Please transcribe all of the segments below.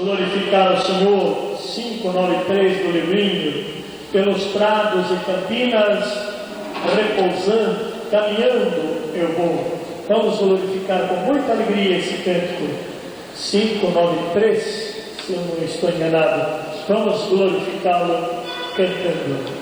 Glorificar o Senhor, 593 do livrinho, pelos prados e campinas, repousando, caminhando eu vou. Vamos glorificar com muita alegria esse cântico, 593, se eu não estou enganado. Vamos glorificá-lo cantando.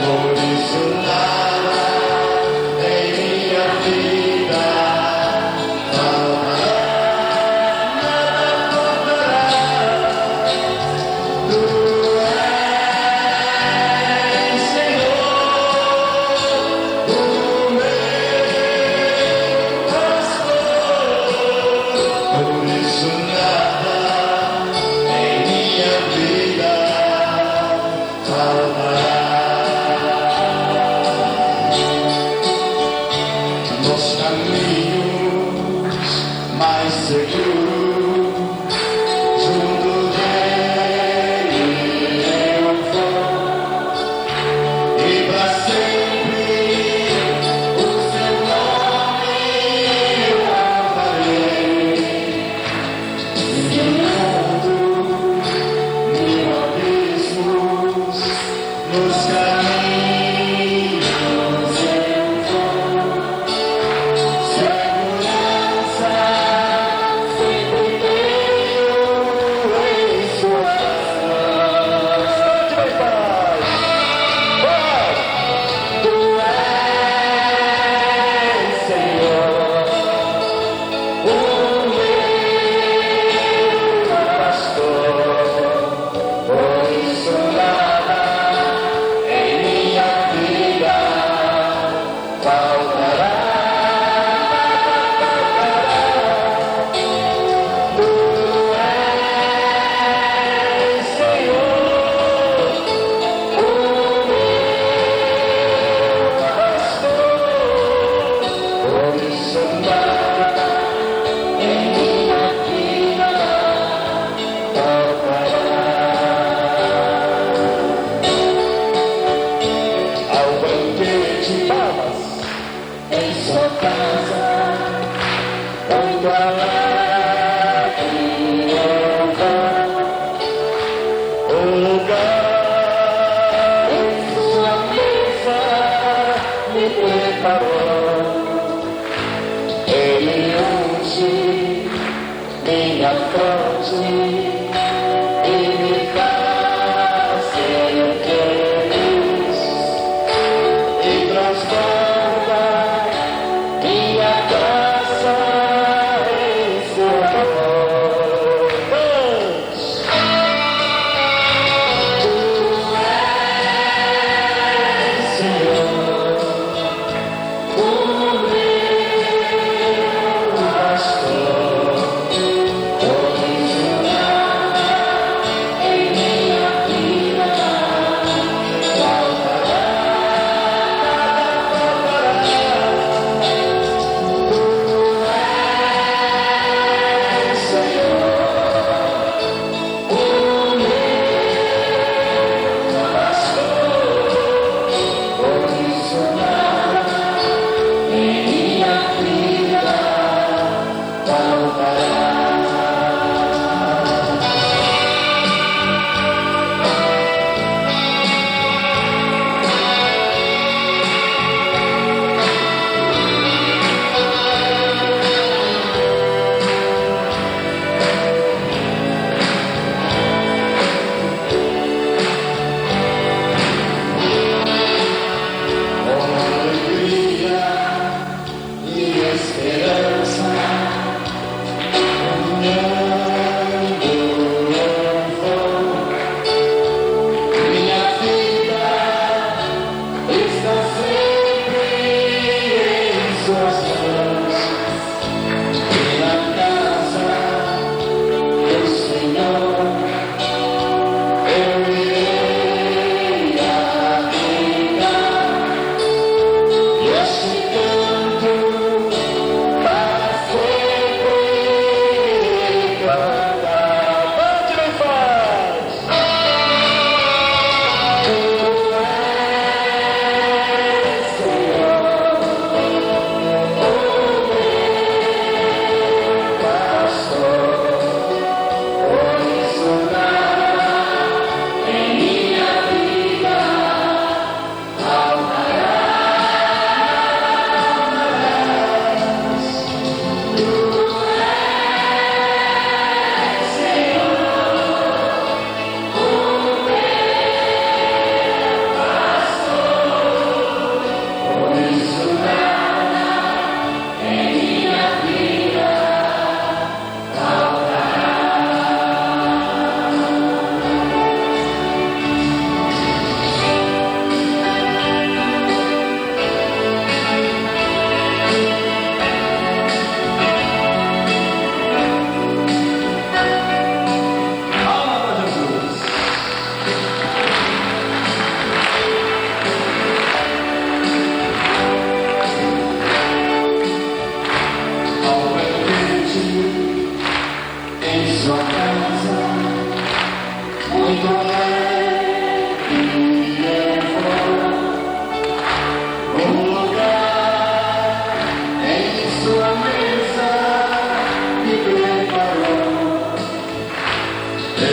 Por isso nada em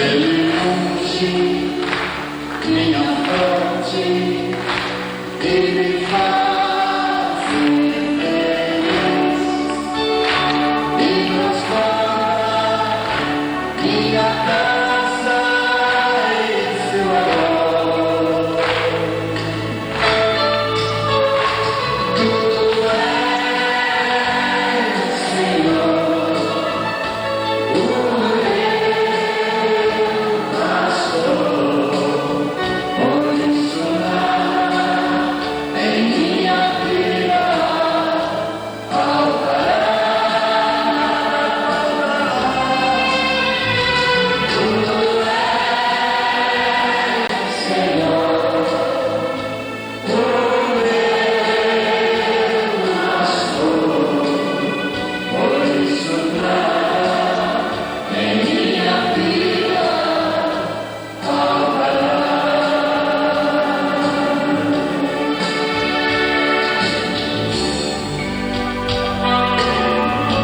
Ele unge minha fronte e me faz feliz e transforma minha casa em seu amor. Tu és, Senhor, o meu pastor, por isso nada em minha vida faltará. Tu és, Senhor, o meu pastor, por isso nada em minha vida faltará.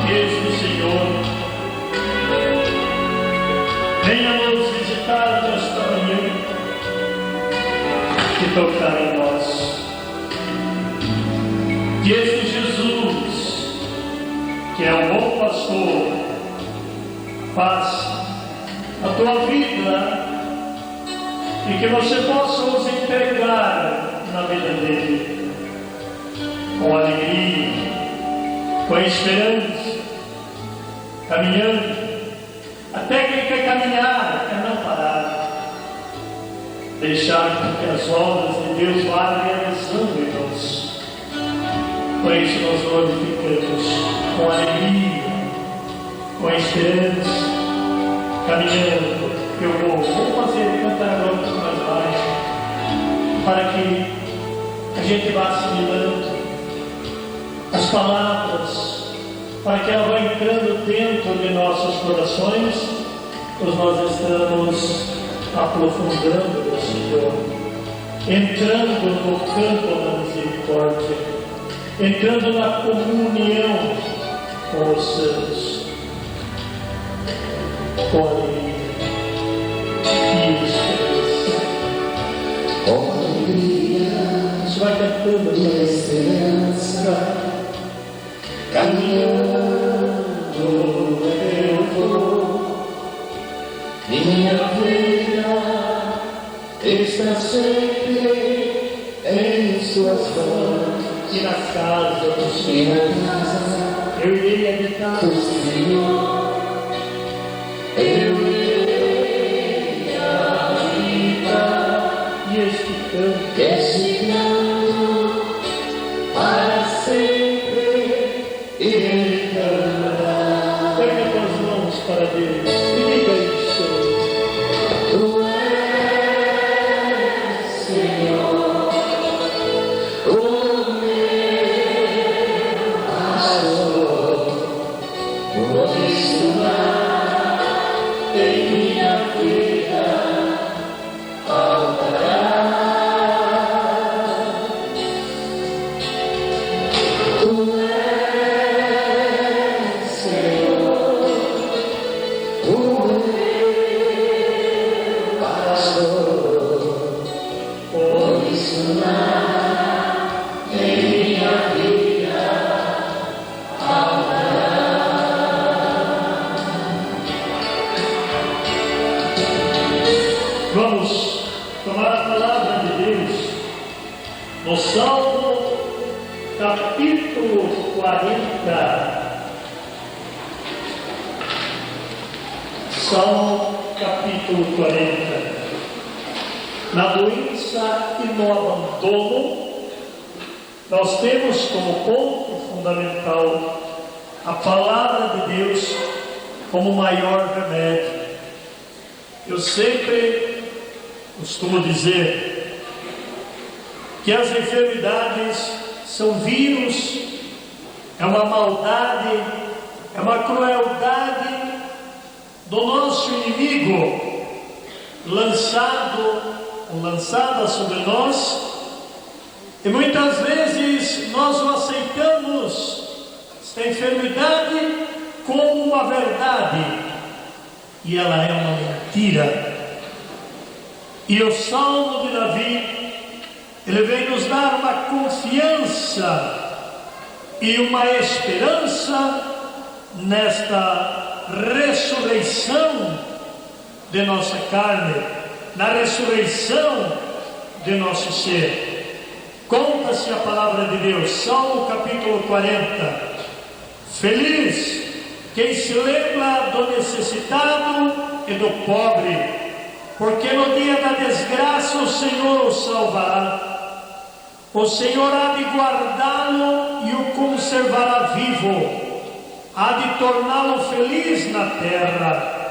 Mesmo Senhor, venha nos visitar nesta manhã e tocar em nós. Que este Jesus, que é o bom pastor, faça a tua vida e que você possa nos entregar na vida dele com alegria, com esperança, caminhando. Até quem quer caminhar, quer não parar, deixar que as obras de Deus vá realizando em nós. Por isso nós glorificamos com alegria, com esperança, caminhando. Eu vou fazer cantar agora um pouco mais baixo, para que a gente vá assimilando as palavras, para que ela vá entrando dentro de nossos corações, pois nós estamos aprofundando no Senhor, entrando no campo da misericórdia, entrando na comunhão com os santos, com alegria e esperança. Com alegria Você vai cantando e essa esperança, caminhando eu vou. Minha vida está sempre em suas mãos. e na casa do E Senhor na casa eu irei habitar. do Senhor eu irei habitar. E este canto Esse canto para sempre ele cantará. erga tuas mãos para Deus e diga isso. Tu és, Senhor, o meu pastor, por isso nada em minha vida faltará. Tu és, Senhor, o meu pastor, por isso nada em minha vida faltará. Vamos tomar a palavra de Deus no Salmo capítulo 40. Salmo capítulo 40. Na doença e no abandono, nós temos como ponto fundamental a palavra de Deus como maior remédio. Eu sempre costumo dizer que as enfermidades são vírus, é uma maldade, é uma crueldade do nosso inimigo lançada sobre nós, e muitas vezes nós o aceitamos, esta enfermidade, como uma verdade, e ela é uma mentira. mentira. E o Salmo de Davi, ele vem nos dar uma confiança e uma esperança nesta ressurreição de nossa carne, na ressurreição de nosso ser. Conta-se a palavra de Deus, Salmo capítulo 40. Feliz quem se lembra do necessitado e do pobre, porque no dia da desgraça o Senhor o salvará. O Senhor há de guardá-lo e o conservará vivo, há de torná-lo feliz na terra,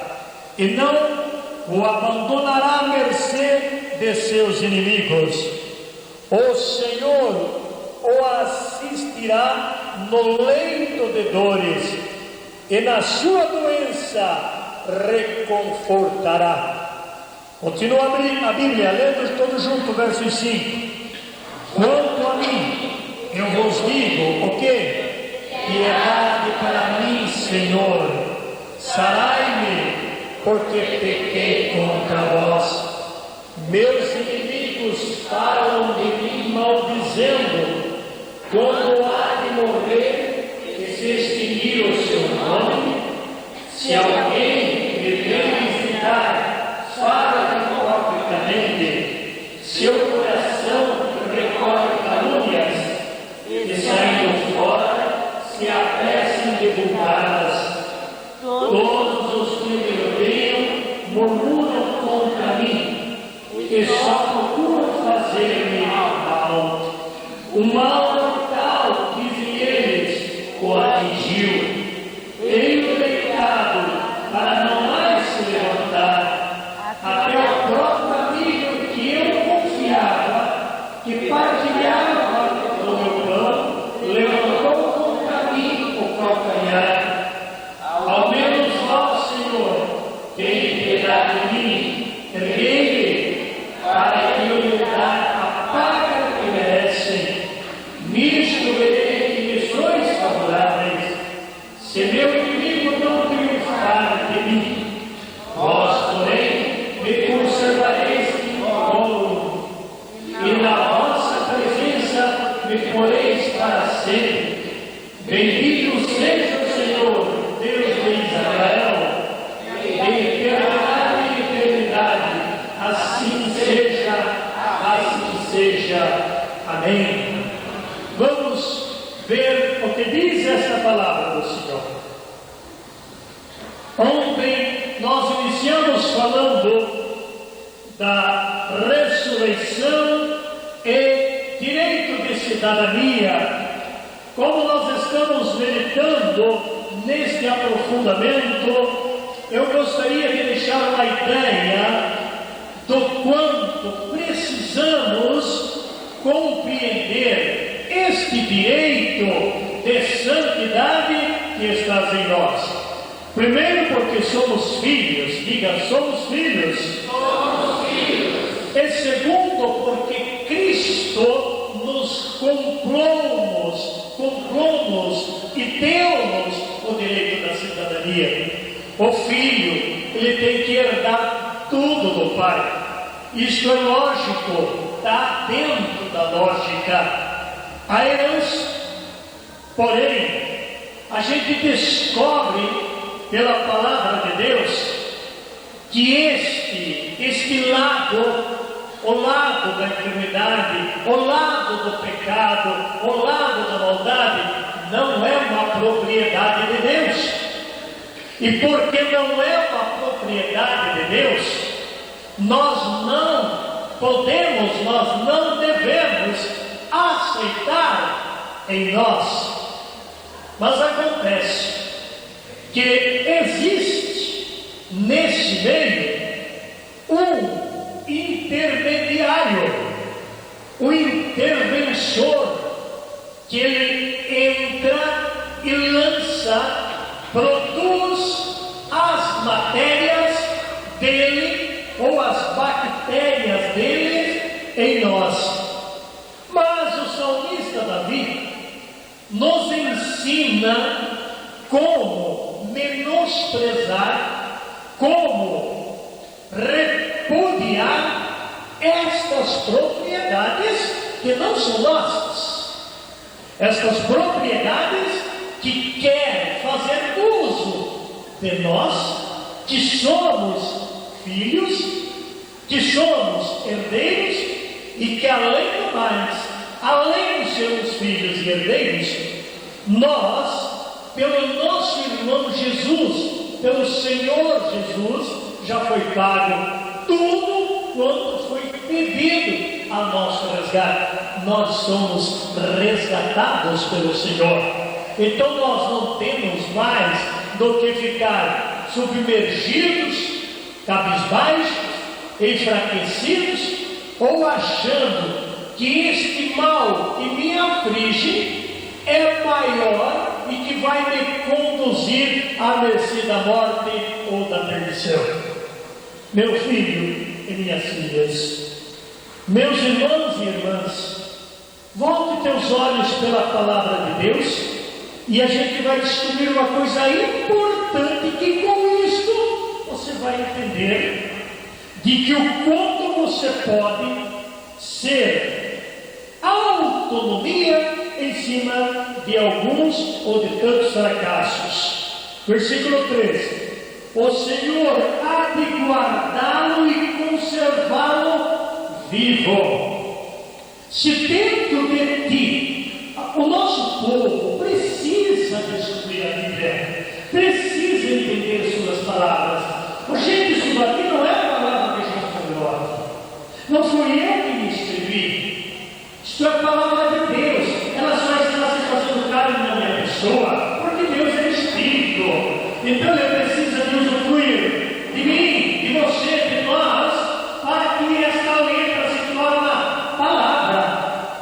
e não o abandonará à mercê de seus inimigos. O Senhor o assistirá no leito de dores, e na sua doença reconfortará. Continua a Bíblia, lendo todos juntos, verso 5. Quanto a mim, eu vos digo, o quê? Piedade para mim, Senhor, sarai-me, porque pequei contra vós. Meus inimigos falam de mim maldizendo, quando há de morrer e se extinguir o seu nome. Se alguém me vem visitar, fala hipocritamente, seu coração recorre calúnias, e saindo fora se apressam em divulgá-las. Todos os que me odeiam murmuram contra mim, e só procuram fazer-me mal. O mal mortal, dizem eles, o atingiu. Tenho deitado para não mais se levantar. Até o próprio amigo que eu confiava, que partilhava do meu pão, levantou contra mim o calcanhar. Ao menos ó Senhor, tem piedade de mim, erguei-me, para que eu lhe dê a paga que merecem. Nisto verei que me sois favoráveis, se meu inimigo não triunfar de mim. Vós, porém, me conservareis incólume, e na vossa presença me poreis para sempre. Bendito seja o Senhor, Deus de Israel, de eternidade e eternidade. Assim seja, assim seja. Amém. Vamos ver o que diz essa palavra do Senhor. Ontem nós iniciamos falando da ressurreição e direito de cidadania. Como nós estamos meditando neste aprofundamento, eu gostaria de deixar uma ideia do quanto precisamos compreender este direito de santidade que está em nós. Primeiro, porque somos filhos, diga, somos filhos. Somos filhos. E segundo, porque Cristo nos comprou-nos e deu-nos o direito da cidadania. O filho, ele tem que herdar tudo do pai. Isto é lógico, está dentro da lógica. A herança, porém, a gente descobre pela palavra de Deus que este lado, o lado da enfermidade, o lado do pecado, o lado da maldade, não é uma propriedade de Deus. E porque não é uma propriedade de Deus, nós não podemos, nós não devemos aceitar em nós. Mas acontece que existe nesse meio um intermediário, um interventor, que ele entra e lança, produz as matérias dele ou as bactérias dele em nós. Mas o salmista Davi nos ensina como menosprezar, como repudiar estas propriedades que não são nossas, estas propriedades que querem fazer uso de nós, que somos filhos, que somos herdeiros e que além do mais, além de sermos filhos e herdeiros, nós, pelo nosso irmão Jesus, pelo Senhor Jesus, já foi pago tudo quanto foi pedido a nosso resgate. Nós somos resgatados pelo Senhor. Então nós não temos mais do que ficar submergidos, cabisbaixos, enfraquecidos, ou achando que este mal que me aflige é maior e que vai me conduzir à mercê da morte ou da perdição. Meu filho e minhas filhas, meus irmãos e irmãs, volte teus olhos pela palavra de Deus e a gente vai descobrir uma coisa importante, que com isto você vai entender de que o quanto você pode ser autonomia em cima de alguns ou de tantos fracassos. Versículo 13: o Senhor há de guardá-lo e conservá-lo vivo. Se dentro de ti, o nosso povo precisa descobrir a Bíblia, precisa entender suas palavras. Gente, isso aqui não é a palavra que a gente melhor. Não fui eu que me escrevi. Isso é a palavra de Deus. Ela só está se fazendo carne na minha pessoa, porque Deus é Espírito. Então Ele precisa de usufruir de mim, de você, de nós, para que esta letra se torne palavra.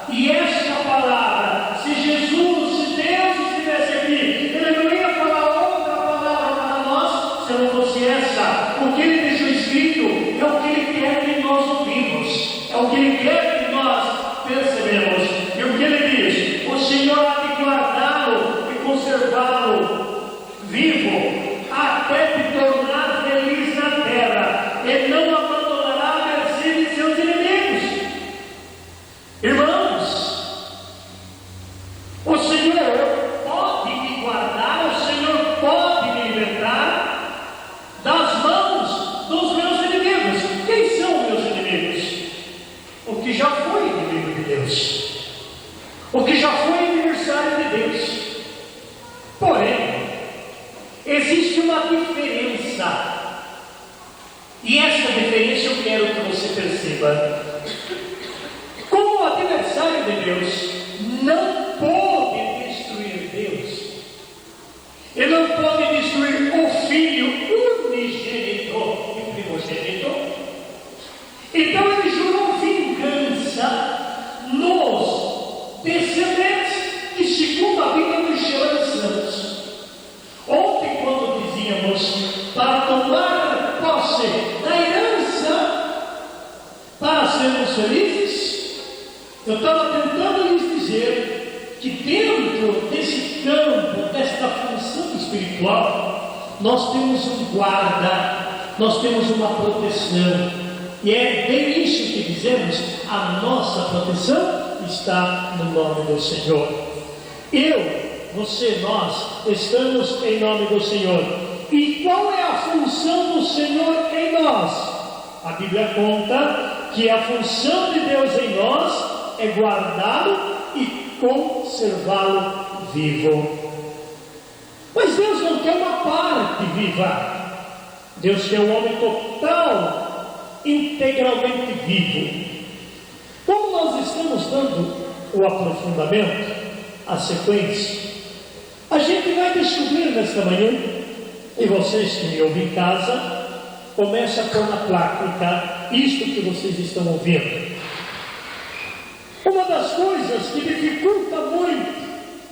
E esta palavra, se Jesus, se Deus estivesse aqui, Ele não ia falar outra palavra para nós, se não fosse essa. O que Ele deixou escrito é o que Ele quer que nós ouvimos, é o que Ele quer que nós percebemos. E o que Ele diz? O Senhor há de guardá-lo e conservá-lo vivo, até te tornar feliz na terra, e não abandonará a mercê de seus inimigos. Irmãos, o Senhor pode me guardar, o Senhor pode me libertar das mãos dos meus inimigos. Quem são meus inimigos? O que já foi inimigo de Deus, o que já foi adversário de Deus. Porém, existe uma diferença, e essa diferença eu quero que você perceba. Como o adversário de Deus não pode destruir Deus, ele não pode destruir o Filho unigênito e primogênito, então ele jurou vingança nos descendentes que, segundo a Bíblia, nos chama de santos. Ontem, quando dizíamos para tomar posse da herança, para sermos felizes, eu estava tentando lhes dizer que dentro desse campo, desta função espiritual, nós temos um guarda, nós temos uma proteção. E é bem isso que dizemos: a nossa proteção está no nome do Senhor. Você, nós estamos em nome do Senhor. E qual é a função do Senhor em nós? A Bíblia conta que a função de Deus em nós é guardá-lo e conservá-lo vivo. Mas Deus não quer uma parte viva. Deus quer um homem total, integralmente vivo. Como nós estamos dando o aprofundamento, a sequência, a gente vai descobrir nesta manhã, e vocês que me ouvem em casa, começa a pôr na placa isto que vocês estão ouvindo. Uma das coisas que dificulta muito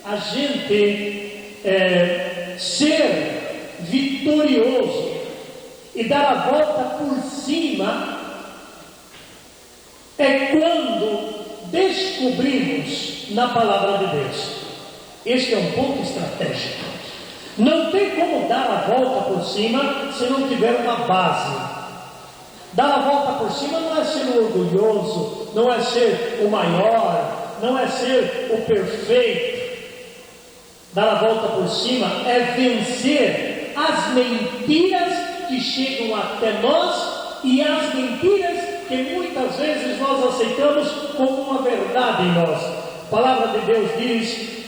a gente ser vitorioso e dar a volta por cima é quando descobrimos na palavra de Deus. Este é um ponto estratégico. Não tem como dar a volta por cima se não tiver uma base. Dar a volta por cima não é ser orgulhoso, não é ser o maior, não é ser o perfeito. Dar a volta por cima é vencer as mentiras que chegam até nós e as mentiras que muitas vezes nós aceitamos como uma verdade em nós. A palavra de Deus diz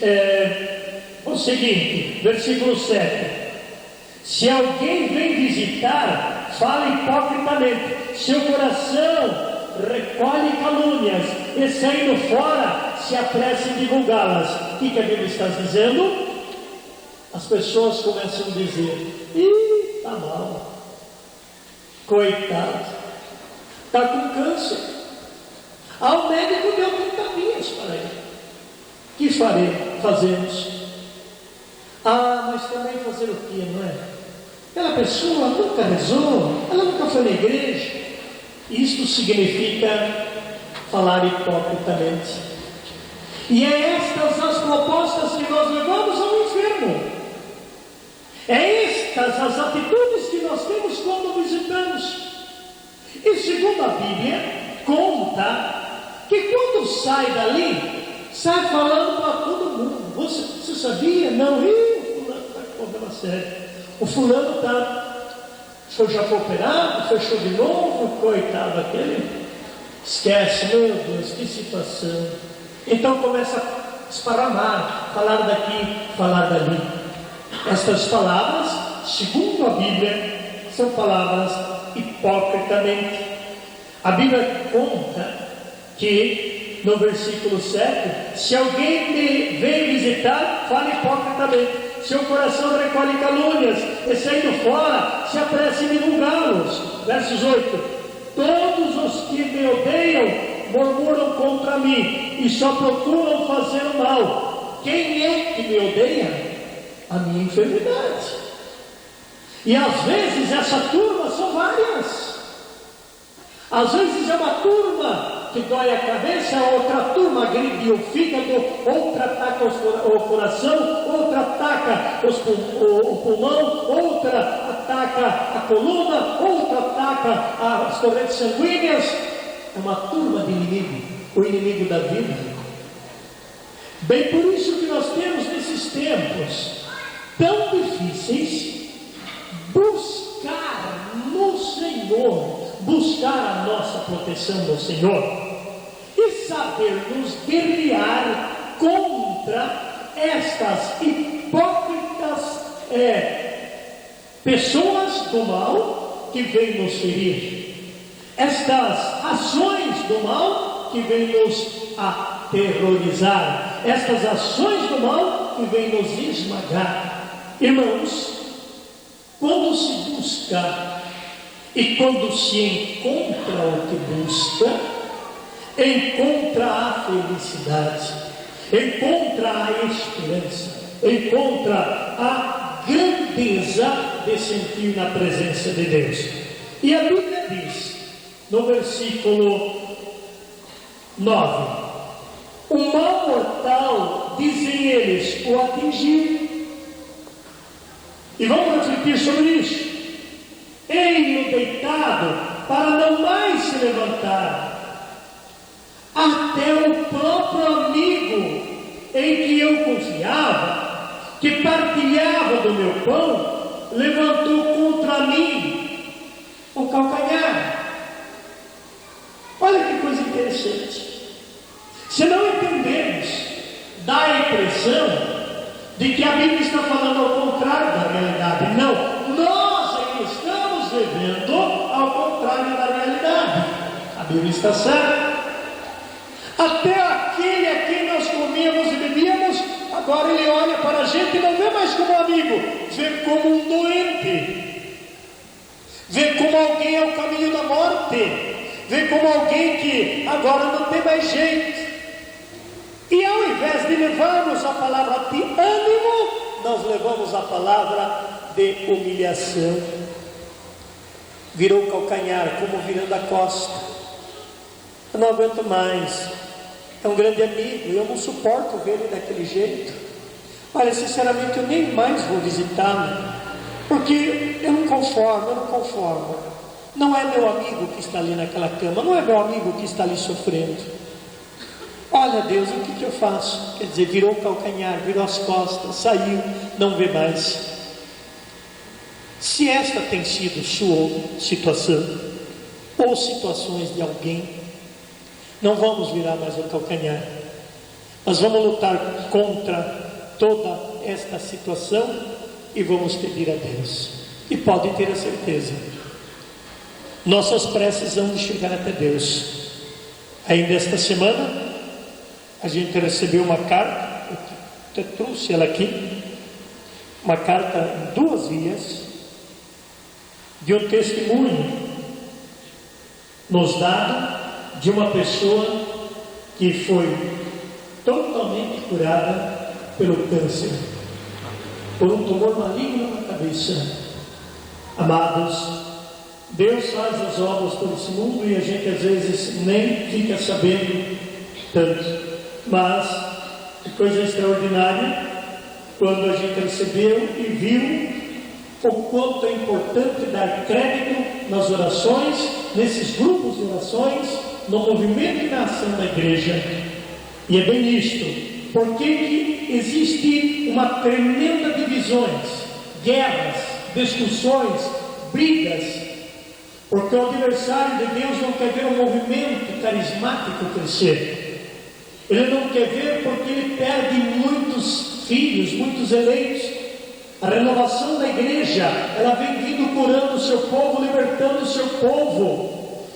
o seguinte, versículo 7: se alguém vem visitar, fala hipocritamente, seu coração recolhe calúnias e saindo fora se apressa em divulgá-las. O que a Bíblia está dizendo? As pessoas começam a dizer: ih, está mal, coitado, está com câncer, o médico deu 30 dias para ele. Que fazemos? Mas também fazer o que, não é? Aquela pessoa nunca rezou, ela nunca foi na igreja. Isto significa falar hipocritamente. E é estas as propostas que nós levamos ao enfermo. É estas as atitudes que nós temos quando visitamos. E segundo a Bíblia, conta que quando sai dali, sai falando para todo mundo. Você sabia? Não, o fulano está com problema sério. O fulano foi já operado, fechou de novo, coitado aquele. Esquece, meu Deus, que situação. Então começa a esparramar, falar daqui, falar dali. Estas palavras, segundo a Bíblia, são palavras hipocritamente. A Bíblia conta que no versículo 7, se alguém me vem visitar, fala hipocritamente, seu coração recolhe calúnias e saindo fora se apressa em divulgá-los. Versos 8: todos os que me odeiam murmuram contra mim e só procuram fazer o mal. Quem é que me odeia? A minha enfermidade. E às vezes essa turma são várias. Às vezes é uma turma que dói a cabeça, outra turma agride o fígado, outra ataca o coração, outra ataca o pulmão, outra ataca a coluna, outra ataca as correntes sanguíneas. É uma turma de inimigo, o inimigo da vida. Bem, por isso que nós temos nesses tempos tão difíceis, buscar no Senhor, buscar a nossa proteção no Senhor e saber nos guerrear contra estas hipócritas pessoas do mal que vêm nos ferir, estas ações do mal que vêm nos aterrorizar, estas ações do mal que vêm nos esmagar. Irmãos, quando se busca e quando se encontra o que busca, encontra a felicidade, encontra a esperança, encontra a grandeza de sentir na presença de Deus. E a Bíblia diz, no versículo 9: o mal mortal, dizem eles, o atingiu. E vamos refletir sobre isso. Ei-lo deitado para não mais se levantar. Até o próprio amigo em que eu confiava, que partilhava do meu pão, levantou contra mim o calcanhar. Olha que coisa interessante. Se não entendemos, dá a impressão de que a Bíblia está falando ao contrário da realidade. Não, nós é que estamos vivendo ao contrário da realidade. A Bíblia está certa. Até aquele a quem nós comíamos e bebíamos, agora ele olha para a gente e não vê mais como amigo, vê como um doente, vê como alguém ao caminho da morte, vê como alguém que agora não tem mais jeito. E ao invés de levarmos a palavra de ânimo, nós levamos a palavra de humilhação. Virou o calcanhar, como virando a costa. Eu não aguento mais. É um grande amigo, eu não suporto ver ele daquele jeito. Olha, sinceramente, eu nem mais vou visitá-lo, porque eu não conformo. Não é meu amigo que está ali naquela cama, não é meu amigo que está ali sofrendo. Olha, Deus, o que eu faço? Quer dizer, virou o calcanhar, virou as costas, saiu, não vê mais. Se esta tem sido sua situação, ou situações de alguém, não vamos virar mais o calcanhar. Nós vamos lutar contra toda esta situação e vamos pedir a Deus. E pode ter a certeza, nossas preces vão chegar até Deus. Ainda esta semana, a gente recebeu uma carta, eu trouxe ela aqui, uma carta em 2 vias, de um testemunho nos dado de uma pessoa que foi totalmente curada pelo câncer, por um tumor maligno na cabeça. Amados, Deus faz as obras por esse mundo e a gente às vezes nem fica sabendo tanto. Mas, que coisa extraordinária, quando a gente recebeu e viu o quanto é importante dar crédito nas orações, nesses grupos de orações, no movimento e na ação da igreja. E é bem isto, porque que existe uma tremenda divisões, guerras, discussões, brigas, porque o adversário de Deus não quer ver um movimento carismático crescer. Ele não quer ver porque ele perde muitos filhos, muitos eleitos. A renovação da igreja, ela vem vindo curando o seu povo, libertando o seu povo.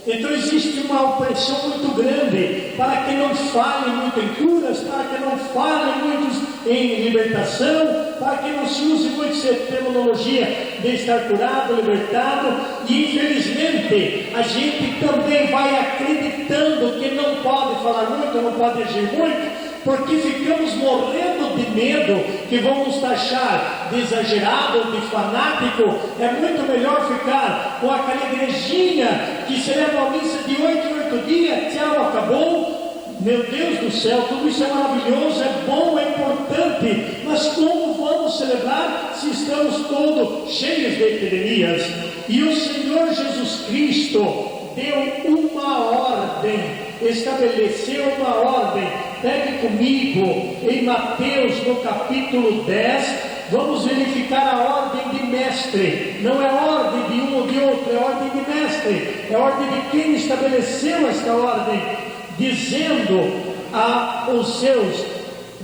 Então existe uma opressão muito grande para que não fale muito em curas, para que não fale muito em libertação, para que não se use muito essa terminologia de estar curado, libertado. E infelizmente a gente também vai acreditando que não pode falar muito, não pode agir muito, porque ficamos morrendo de medo que vamos taxar de exagerado, de fanático. É muito melhor ficar com aquela igrejinha que celebra a missa de 8 em 8 dias, tchau, acabou. Meu Deus do céu, tudo isso é maravilhoso, é bom, é importante, mas como vamos celebrar se estamos todos cheios de epidemias? E o Senhor Jesus Cristo deu uma ordem, estabeleceu uma ordem. Pegue comigo em Mateus no capítulo 10, vamos verificar a ordem de mestre. Não é ordem de um ou de outro, é ordem de mestre, é ordem de quem estabeleceu esta ordem, dizendo aos seus,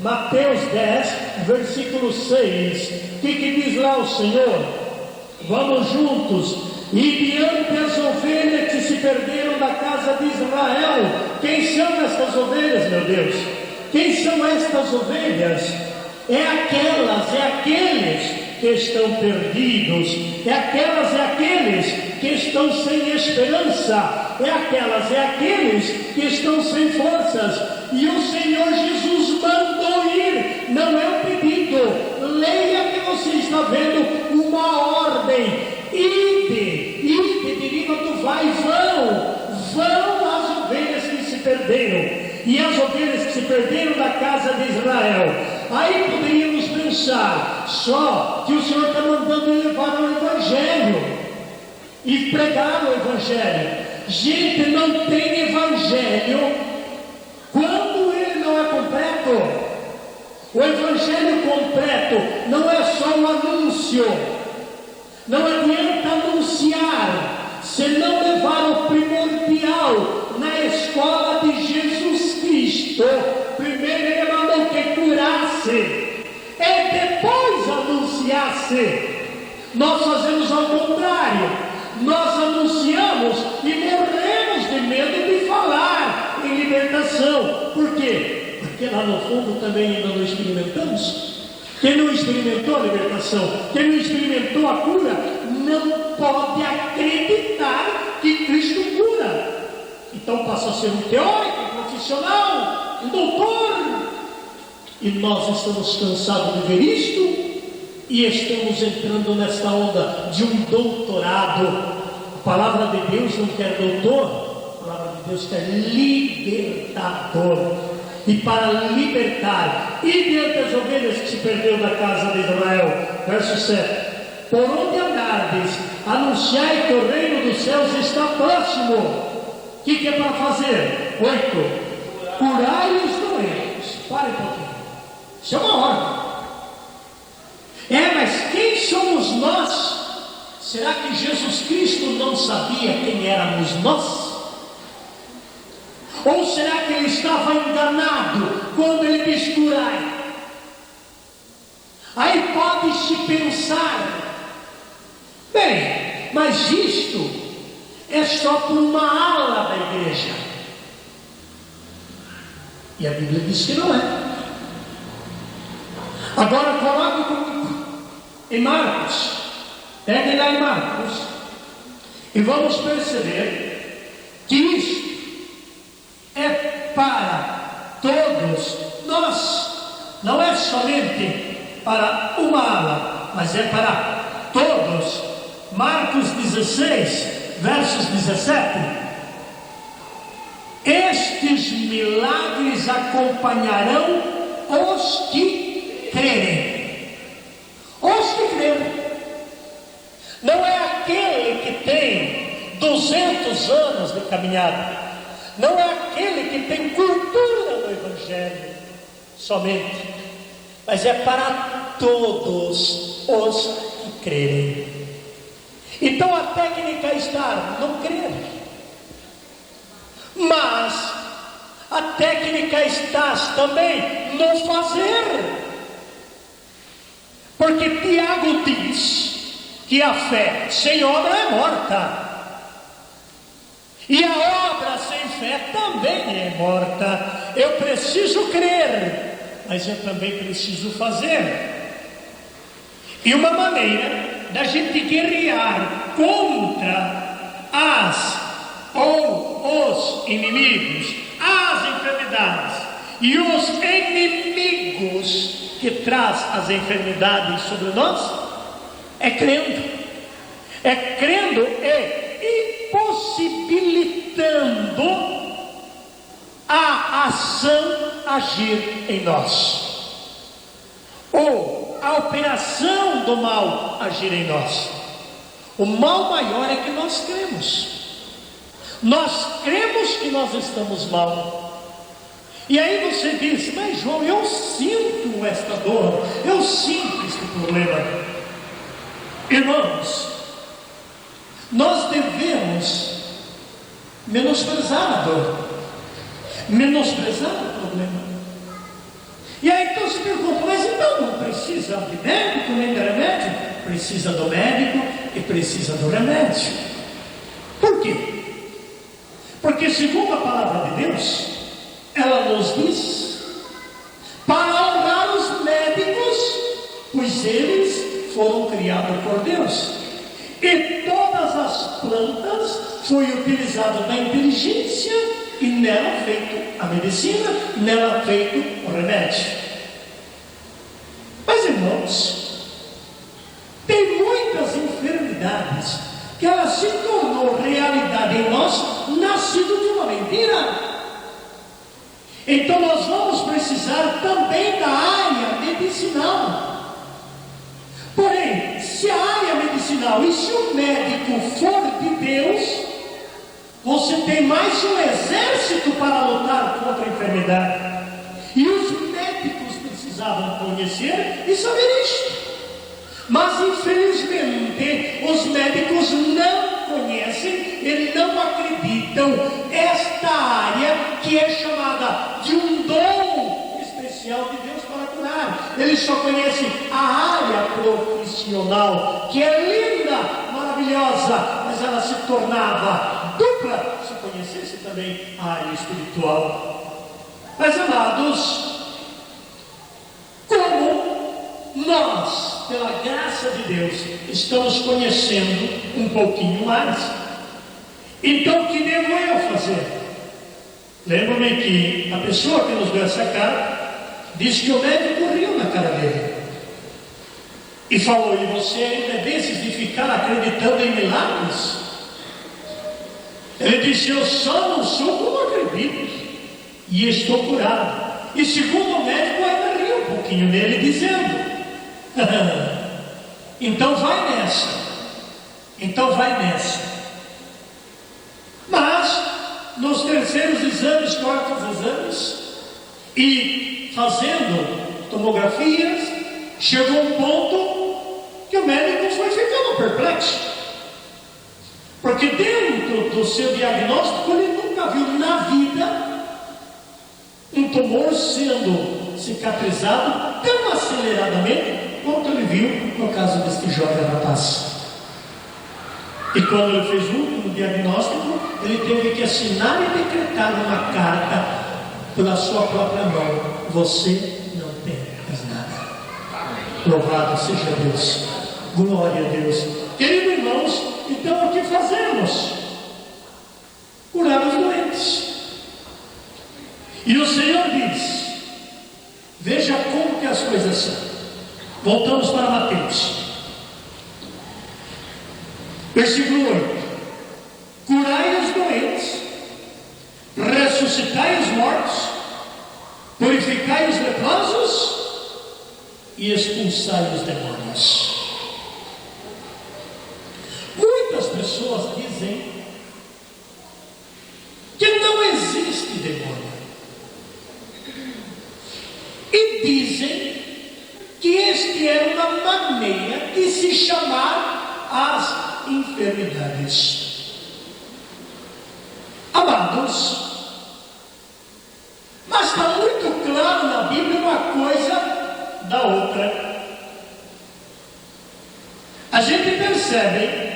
Mateus 10, versículo 6, o que diz lá o Senhor? Vamos juntos. E diante as ovelhas que se perderam da casa de Israel. Quem são estas ovelhas, meu Deus? Quem são estas ovelhas? É aqueles que estão perdidos, é aqueles que estão sem esperança, é aqueles que estão sem forças. E o Senhor Jesus mandou ir, não é um pedido. Leia que você está vendo uma ordem. Ide, deriva do vai, vão as ovelhas que se perderam. E as ovelhas que se perderam da casa de Israel. Aí poderíamos pensar só que o Senhor está mandando levar o Evangelho e pregar o Evangelho. Gente, não tem Evangelho quando ele não é completo. O Evangelho completo não é só um anúncio. Não adianta anunciar se não levar o primordial na escola de Jesus Cristo. Primeiro ele mandou que curasse, e depois anunciasse. Nós fazemos ao contrário, nós anunciamos e morremos de medo de falar em libertação. Por quê? Porque lá no fundo também ainda não experimentamos. Quem não experimentou a libertação, quem não experimentou a cura, não pode acreditar que Cristo cura. Então passa a ser um teórico, um profissional, um doutor. E nós estamos cansados de ver isto e estamos entrando nesta onda de um doutorado. A palavra de Deus não quer doutor, a palavra de Deus quer libertador. E para libertar, e diante das ovelhas que se perdeu da casa de Israel, verso 7, por onde andar chegardes, anunciai que o reino dos céus está próximo. O que é para fazer? 8. Curai os doentes. Pare um pouquinho. Isso é uma ordem. Mas quem somos nós? Será que Jesus Cristo não sabia quem éramos nós? Ou será que ele estava enganado quando ele diz curai? Aí pode-se pensar, bem, mas isto é só por uma ala da igreja. E a Bíblia diz que não é. Agora coloque comigo em Marcos. Pegue lá em Marcos e vamos perceber que isto é para todos nós. Não é somente para uma ala, mas é para todos. Marcos 16, versos 17. Estes milagres acompanharão os que crerem. Os que crerem. Não é aquele que tem 200 anos de caminhada. Não é aquele que tem cultura do Evangelho somente. Mas é para todos os que crerem. Então a técnica está no crer. Mas a técnica está também no fazer. Porque Tiago diz que a fé sem obra é morta. E a obra sem fé também é morta. Eu preciso crer, mas eu também preciso fazer. E uma maneira da gente guerrear contra os inimigos, as enfermidades e os inimigos que traz as enfermidades sobre nós, é crendo e impossibilitando a ação agir em nós, ou a operação do mal agir em nós. O mal maior é que nós cremos que nós estamos mal. E aí você diz, mas João, eu sinto esta dor, eu sinto este problema. Irmãos, nós devemos menosprezar a dor, menosprezar o problema. E aí então se pergunta, mas então não precisa de médico nem de remédio? Precisa do médico e precisa do remédio. Por quê? Porque segundo a palavra de Deus, ela nos diz para honrar os médicos, pois eles foram criados por Deus. E todas as plantas foi utilizado na inteligência e nela feito a medicina, nela feito o remédio. Mas irmãos, tem muitas enfermidades que ela se tornou realidade em nós, nascido de uma mentira. Então nós vamos precisar também da área medicinal. Porém, se a área medicinal e se o médico for de Deus, você tem mais um exército para lutar contra a enfermidade. E os médicos precisavam conhecer e saber isto. Mas infelizmente os médicos não conhecem e não acreditam esta área que é chamada de um dom especial de Deus para curar. Eles só conhecem a área profissional, que é linda, maravilhosa, mas ela se tornava dupla se conhecesse também a área espiritual. Mas amados, como nós, pela graça de Deus, estamos conhecendo um pouquinho mais, então o que devo eu fazer? Lembro-me que a pessoa que nos deu essa carta disse que o médico riu na cara dele e falou, e você ainda é desses de ficar acreditando em milagres? Ele disse, eu só não sou como acredito e estou curado. E segundo o médico ainda riu um pouquinho nele, dizendo, então vai nessa, Então vai nessa. Mas, nos terceiros exames, quartos exames, e fazendo tomografias, chegou um ponto que o médico foi ficando perplexo. Porque dentro do seu diagnóstico, ele nunca viu na vida um tumor sendo cicatrizado tão aceleradamente quanto ele viu no caso deste jovem rapaz. E quando ele fez o último diagnóstico, ele teve que assinar e decretar uma carta pela sua própria mão: você não tem mais nada. Louvado seja Deus, glória a Deus. Queridos irmãos, então o que fazemos? Curar os doentes. E o Senhor diz, veja como que as coisas são. Voltamos para Mateus, versículo 8: curai os doentes, ressuscitai os mortos, purificai os leprosos e expulsai os demônios. Muitas pessoas dizem que não existe demônio, e dizem que este é uma maneira de se chamar as enfermidades. Amados, mas está muito claro na Bíblia uma coisa da outra. A gente percebe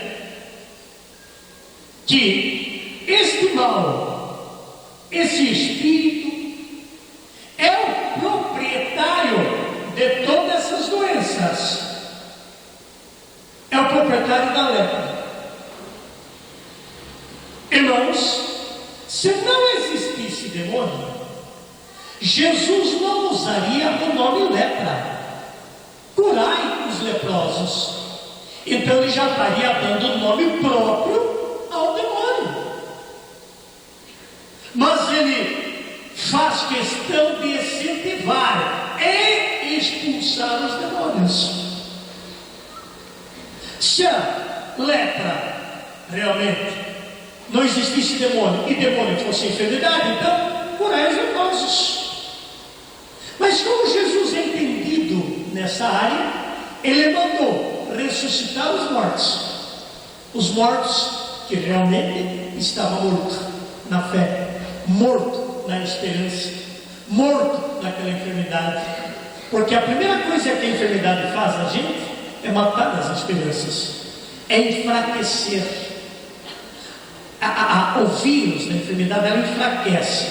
que este mal, esse espírito, é o proprietário de todas essas doenças. É o proprietário da lepra. Irmãos, se não existisse demônio, Jesus não usaria o nome lepra. Curai os leprosos. Então ele já estaria dando o nome próprio ao demônio. Mas ele faz questão de incentivar e expulsar os demônios. Se a lepra realmente não existisse demônio, e demônio fosse enfermidade, então curai os leprosos. Mas como Jesus é entendido nessa área, ele mandou ressuscitar os mortos que realmente estavam mortos na fé, morto na esperança, morto naquela enfermidade. Porque a primeira coisa que a enfermidade faz na gente é matar as esperanças, é enfraquecer. O vírus da enfermidade, ela enfraquece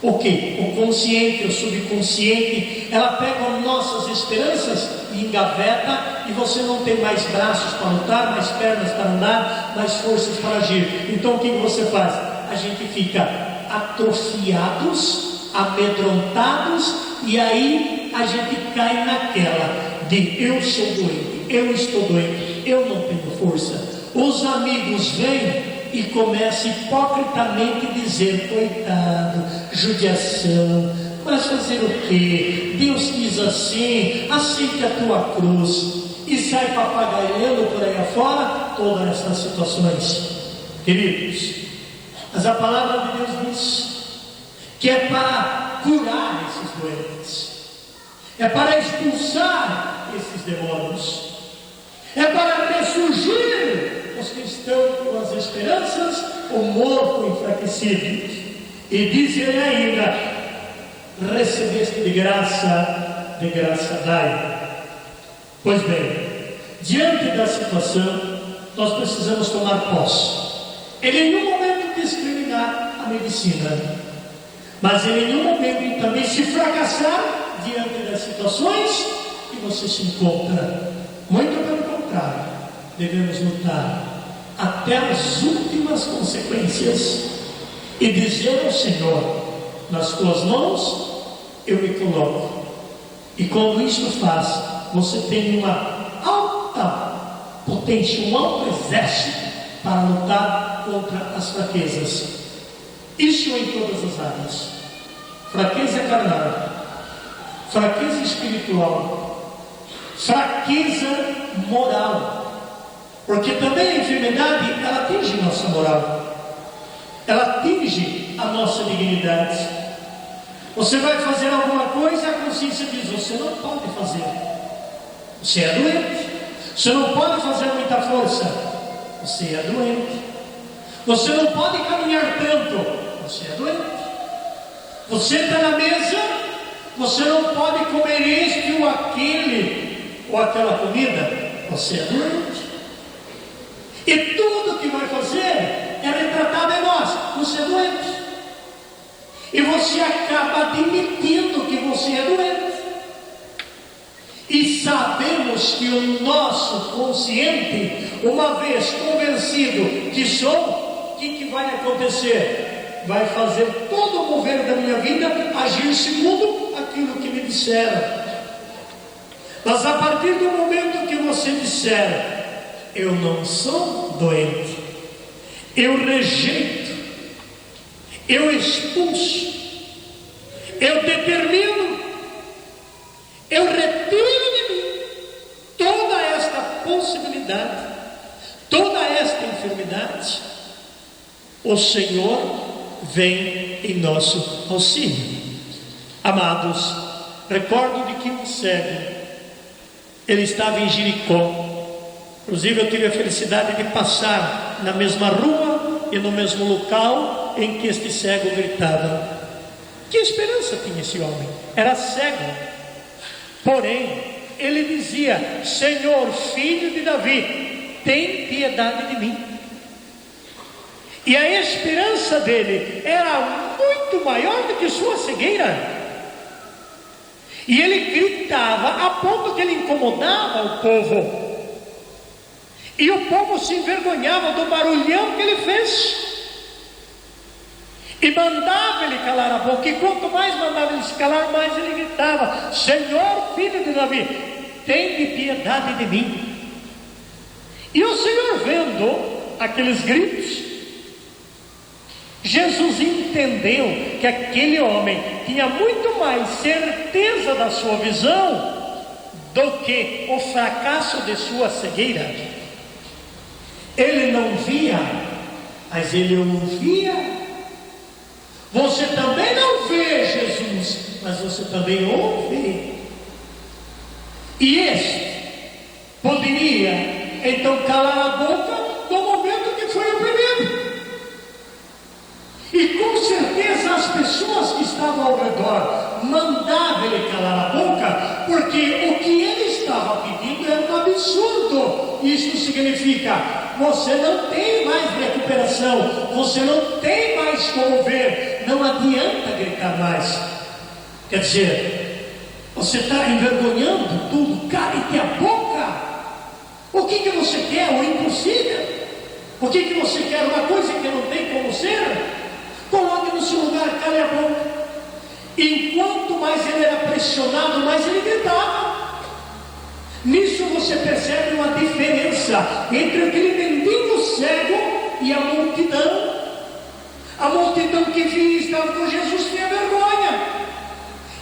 o que? O consciente, o subconsciente. Ela pega nossas esperanças e engaveta, e você não tem mais braços para lutar, mais pernas para andar, mais forças para agir. Então o que você faz? A gente fica atrofiados, amedrontados, e aí a gente cai naquela de eu sou doente, eu estou doente, eu não tenho força. Os amigos vêm e começa hipocritamente a dizer: coitado, judiação, mas fazer o quê? Deus quis assim, aceita a tua cruz. E sai papagaiando por aí afora todas essas situações. Queridos, mas a palavra de Deus diz que é para curar esses doentes, é para expulsar esses demônios, é para ressurgir os que estão com as esperanças, o morto enfraquecido. E diz ele ainda: recebeste de graça dai. Pois bem, diante da situação, nós precisamos tomar posse. Ele em nenhum momento discriminar a medicina, mas ele em nenhum momento também se fracassar diante das situações que você se encontra. Muito pelo contrário, devemos lutar até as últimas consequências e dizer ao Senhor: nas tuas mãos eu me coloco. E como isso faz, você tem uma alta potência, um alto exército para lutar contra as fraquezas. Isso em todas as áreas: fraqueza carnal, fraqueza espiritual, fraqueza moral, Porque também a enfermidade, ela atinge nossa moral, ela atinge a nossa dignidade. Você vai fazer alguma coisa, a consciência diz: você não pode fazer, você é doente. Você não pode fazer muita força, você é doente. Você não pode caminhar tanto, você é doente. Você está na mesa, você não pode comer este ou aquele ou aquela comida, você é doente. E tudo que vai fazer é retratado em nós: você é doente. E você acaba admitindo que você é doente. E sabemos que o nosso consciente, uma vez convencido que sou, o que vai acontecer? Vai fazer todo o mover da minha vida agir segundo aquilo que me disseram. Mas a partir do momento que você disser: eu não sou doente, eu rejeito, eu expulso, eu determino, eu retiro de mim toda esta possibilidade, toda esta enfermidade, o Senhor vem em nosso auxílio. Amados, recordo de que um cego, ele estava em Jericó. Inclusive eu tive a felicidade de passar na mesma rua e no mesmo local em que este cego gritava. Que esperança tinha esse homem? Era cego. Porém, ele dizia: Senhor, filho de Davi, tem piedade de mim. E a esperança dele era muito maior do que sua cegueira. E ele gritava a ponto que ele incomodava o povo. E o povo se envergonhava do barulhão que ele fez. E mandava ele calar a boca. E quanto mais mandava ele se calar, mais ele gritava: Senhor, filho de Davi, tem de piedade de mim. E o Senhor, vendo aqueles gritos, Jesus entendeu que aquele homem tinha muito mais certeza da sua visão do que o fracasso de sua cegueira. Ele não via, mas ele ouvia. Você também não vê Jesus, mas você também ouve. E este poderia então calar a boca no momento que foi oprimido. E com certeza as pessoas que estavam ao redor mandavam ele calar a boca, porque o que ele estava pedindo era um absurdo. Isso significa: você não tem mais recuperação, você não tem mais como ver, não adianta gritar mais. Quer dizer, você está envergonhando tudo, cale-te a boca. O que você quer? O impossível. O que você quer? Uma coisa que não tem como ser? Coloque no seu lugar, cale a boca. Enquanto mais ele era pressionado, mais ele gritava. Nisso você percebe uma diferença entre aquele mendigo cego e a multidão. A multidão que via e estava com Jesus tinha vergonha.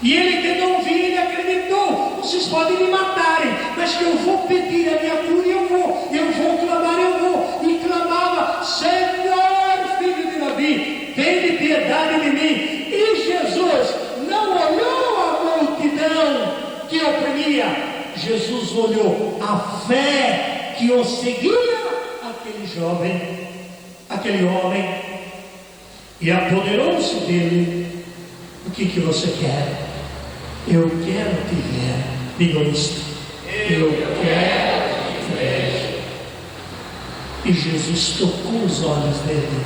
E ele que não via, ele acreditou: vocês podem me matarem, mas que eu vou pedir a minha cura, eu vou clamar, eu vou. E clamava: Senhor, filho de Davi, tem de piedade de mim. E Jesus não olhou a multidão que oprimia. Jesus olhou a fé que o seguia, aquele jovem, aquele homem, e apoderou-se dele. O que você quer? Eu quero te ver. Diga isto: eu quero te ver. E Jesus tocou os olhos dele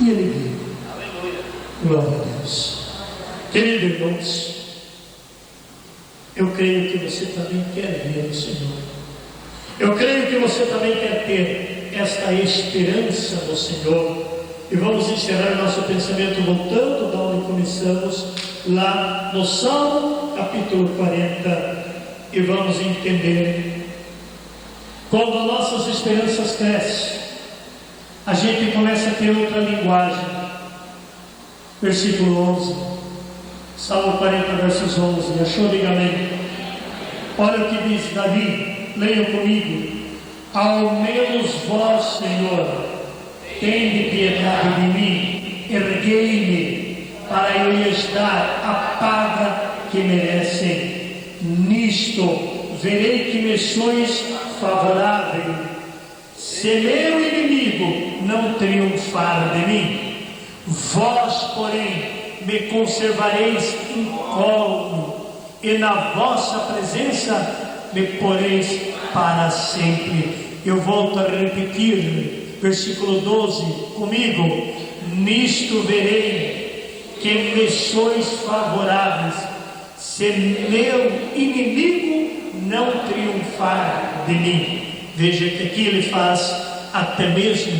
e ele viu. Aleluia. Glória a Deus. Queridos irmãos, eu creio que você também quer ver o Senhor. Eu creio que você também quer ter esta esperança no Senhor. E vamos encerrar nosso pensamento voltando de onde começamos, lá no Salmo capítulo 40, e vamos entender. Quando nossas esperanças crescem, a gente começa a ter outra linguagem. Versículo 11, Salmo 40, versos 11. Achou? Diga amém. Olha o que diz Davi, leiam comigo. Ao menos vós, Senhor, tende piedade de mim, erguei-me, para eu lhes dar a paga que merecem. Nisto verei que me sois favorável. Se meu inimigo não triunfar de mim, vós, porém, me conservareis incólume, e na vossa presença me poreis para sempre. Eu volto a repetir, versículo 12, comigo: nisto verei que me sois favoráveis, se meu inimigo não triunfar de mim. Veja que aqui ele faz até mesmo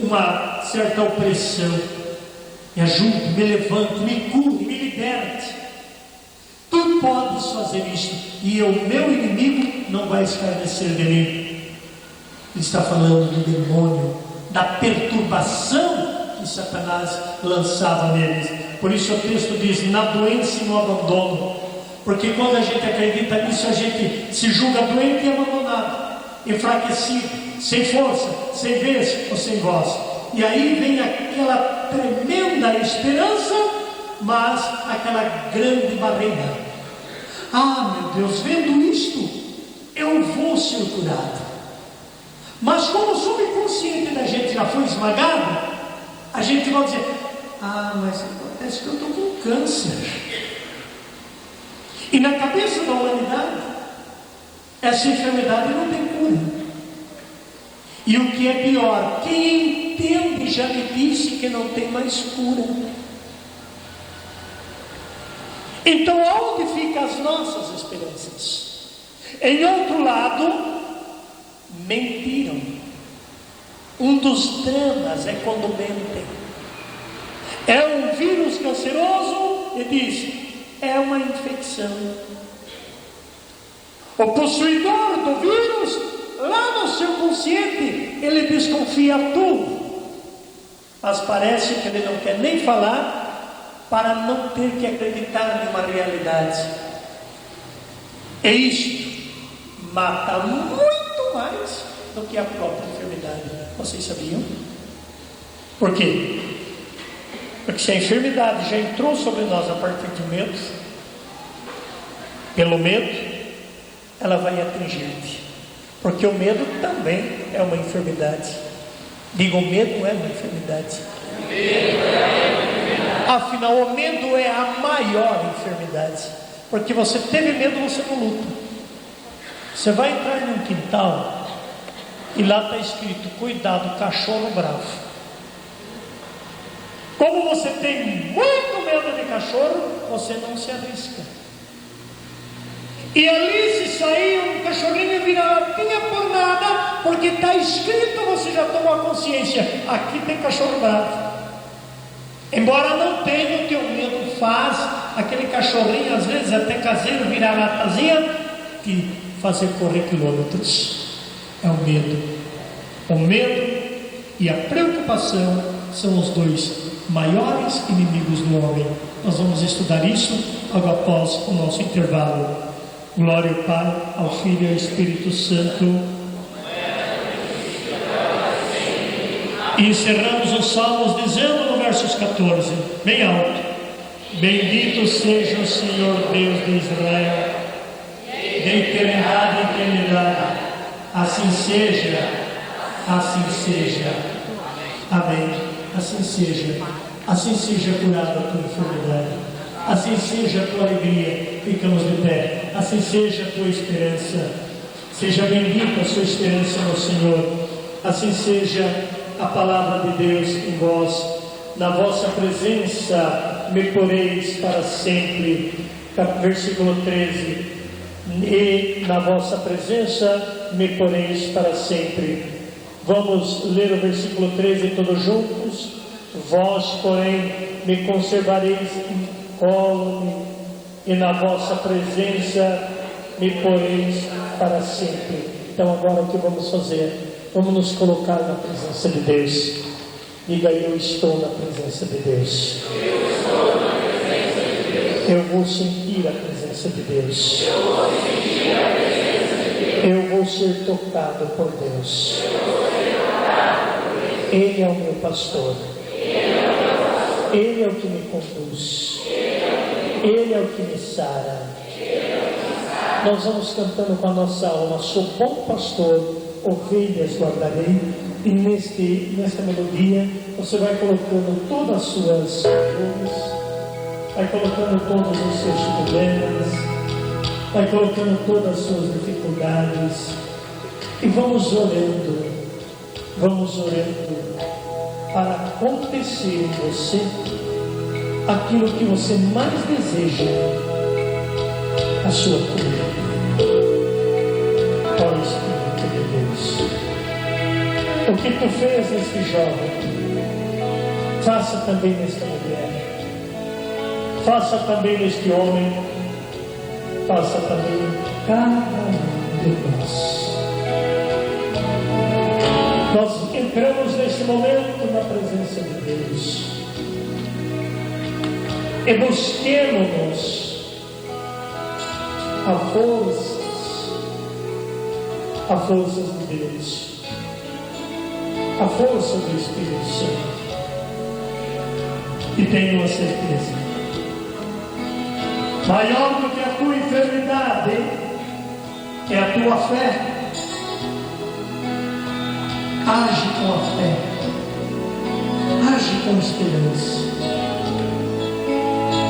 uma certa opressão. Me ajude, me levante, me cure, me liberte. Tu podes fazer isto, e o meu inimigo não vai escarnecer de mim. Ele está falando do demônio, da perturbação que Satanás lançava neles. Por isso o texto diz: na doença e no abandono. Porque quando a gente acredita nisso, a gente se julga doente e abandonado, enfraquecido, sem força, sem vez ou sem voz. E aí vem aquela tremenda esperança, mas aquela grande barreira. Ah, meu Deus, vendo isto, eu vou ser curado. Mas como o subconsciente da gente já foi esmagado, a gente vai dizer: ah, mas acontece que eu estou com câncer. E na cabeça da humanidade, essa enfermidade não tem cura. E o que é pior, quem entende já me disse que não tem mais cura. Então, onde ficam as nossas esperanças? Em outro lado, mentiram. Um dos dramas é quando mentem. É um vírus canceroso e diz: é uma infecção. O possuidor do vírus, lá no seu consciente, ele desconfia tudo. Mas parece que ele não quer nem falar, para não ter que acreditar numa realidade. E isto mata muito mais do que a própria enfermidade. Vocês sabiam? Por quê? Porque se a enfermidade já entrou sobre nós a partir de medo, pelo medo, ela vai atingir-te. Porque o medo também é uma enfermidade. Diga, o medo é uma enfermidade. Afinal, o medo é a maior enfermidade. Porque você teve medo, você não luta. Você vai entrar num quintal e lá está escrito: cuidado, cachorro bravo. Como você tem muito medo de cachorro, você não se arrisca. E ali, se sair um cachorrinho vira-latinha por nada, porque está escrito, você já tomou a consciência: aqui tem cachorro bravo. Embora não tenha, o teu medo faz aquele cachorrinho, às vezes até caseiro, vira-latazinha, te fazer correr quilômetros. É o medo. O medo e a preocupação são os dois maiores inimigos do homem. Nós vamos estudar isso logo após o nosso intervalo. Glória ao Pai, ao Filho e ao Espírito Santo. E encerramos os salmos dizendo no versos 14, bem alto: bendito seja o Senhor Deus de Israel, de eternidade em eternidade. Assim seja, assim seja. Amém. Assim seja. Assim seja curada a tua enfermidade. Assim seja a tua alegria. Ficamos de pé. Assim seja a tua esperança. Seja bendita a sua esperança no Senhor. Assim seja a palavra de Deus em vós. Na vossa presença me poreis para sempre. Versículo 13. E na vossa presença me poreis para sempre. Vamos ler o versículo 13 todos juntos. Vós, porém, me conservareis incólume, e na vossa presença me poreis para sempre. Então agora o que vamos fazer? Vamos nos colocar na presença de Deus. Diga: eu estou na presença de Deus. Eu estou na presença de Deus. Eu vou sentir a presença de Deus. Eu vou sentir a presença de Deus. Eu vou ser tocado por Deus. Ele é o meu pastor. Ele é o que me conduz. Ele é o que me sara. Nós vamos cantando com a nossa alma: sou bom pastor, ovelhas guardarei. E nesta melodia você vai colocando todas as suas dores, vai colocando todos os seus problemas, vai colocando todas as suas dificuldades, e vamos orando para acontecer em você aquilo que você mais deseja, a sua cura. Ó Espírito de Deus, o que tu fez neste jovem, faça também nesta mulher, faça também neste homem, faça também em cada um de nós. Nós entramos neste momento na presença de Deus e busquemos a força de Deus, a força do Espírito Santo. E tenho a certeza, maior do que a tua enfermidade é a tua fé. Age com a fé, age com esperança,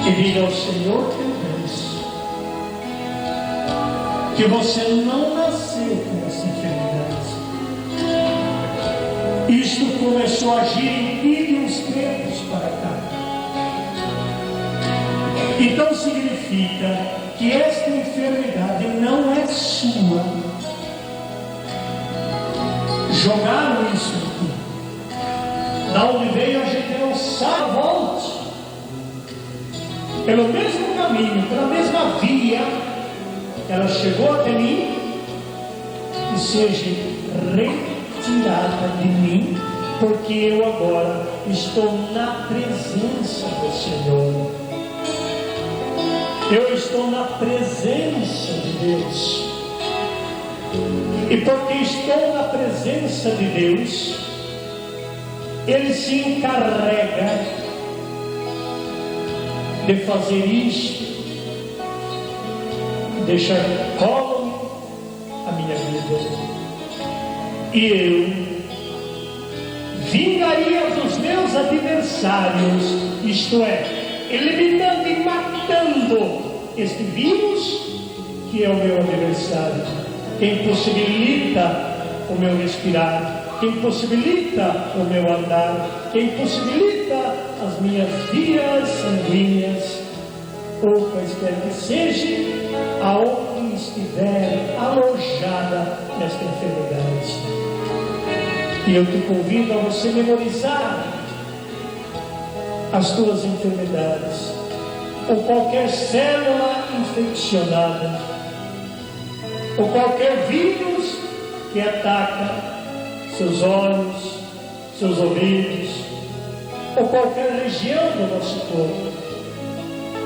e diga ao Senhor teu Deus que você não nasceu com essa enfermidade. Isto começou a agir em ti de uns tempos para cá. Então significa que esta enfermidade não é sua. Jogaram isso em ti. Da onde veio a gente não sabe, volte pelo mesmo caminho, pela mesma via que ela chegou até mim, e seja retirada de mim, porque eu agora estou na presença do Senhor. Eu estou na presença de Deus. E porque estou na presença de Deus, Ele se encarrega de fazer isto, deixar incólume a minha vida. E eu vingaria dos meus adversários, isto é, eliminando e matando este vírus que é o meu adversário, que impossibilita o meu respirar, que impossibilita o meu andar, que impossibilita as minhas vias sanguíneas, ou quaisquer que seja, aonde estiver alojada esta enfermidade. E eu te convido a você memorizar as tuas enfermidades, ou qualquer célula infeccionada, ou qualquer vírus que ataca seus olhos, seus ouvidos, ou qualquer região do nosso corpo.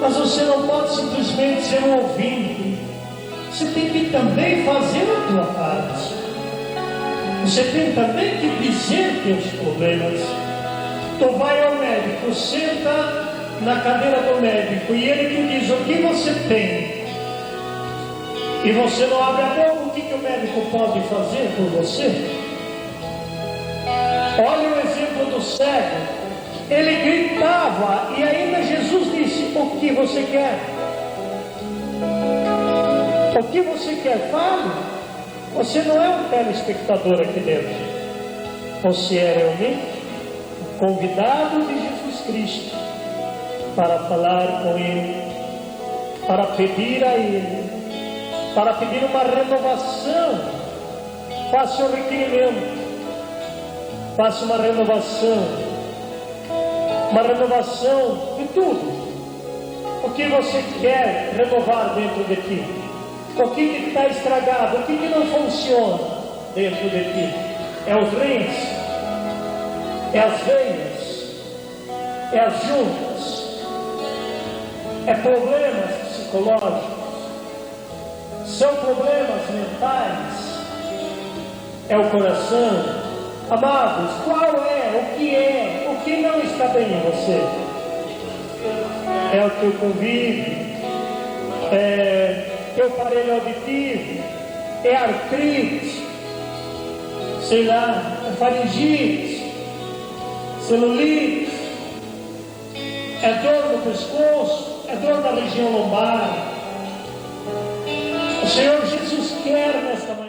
Mas você não pode simplesmente ser um ouvinte, você tem que também fazer a tua parte. Você tem também que dizer teus problemas. Tu vai ao médico, senta na cadeira do médico e ele te diz o que você tem, e você não abre a boca, o que o médico pode fazer por você? Olha o exemplo do cego. Ele gritava e ainda Jesus disse: o que você quer? O que você quer? Fale. Você não é um telespectador aqui dentro, você é realmente um convidado de Jesus Cristo para falar com Ele, para pedir a Ele, para pedir uma renovação. Faça um requerimento, faça uma renovação de tudo. O que você quer renovar dentro de ti? O que está estragado? O que não funciona dentro de ti? É os rins, é as veias, é as juntas, é problemas psicológicos, São problemas mentais? É o coração? Amados, qual é? O que não está bem em você? É o teu convívio? É teu aparelho auditivo? É artrite? Sei lá, é faringite? Celulite? É dor no pescoço? É dor na região lombar? O Senhor Jesus quer nesta manhã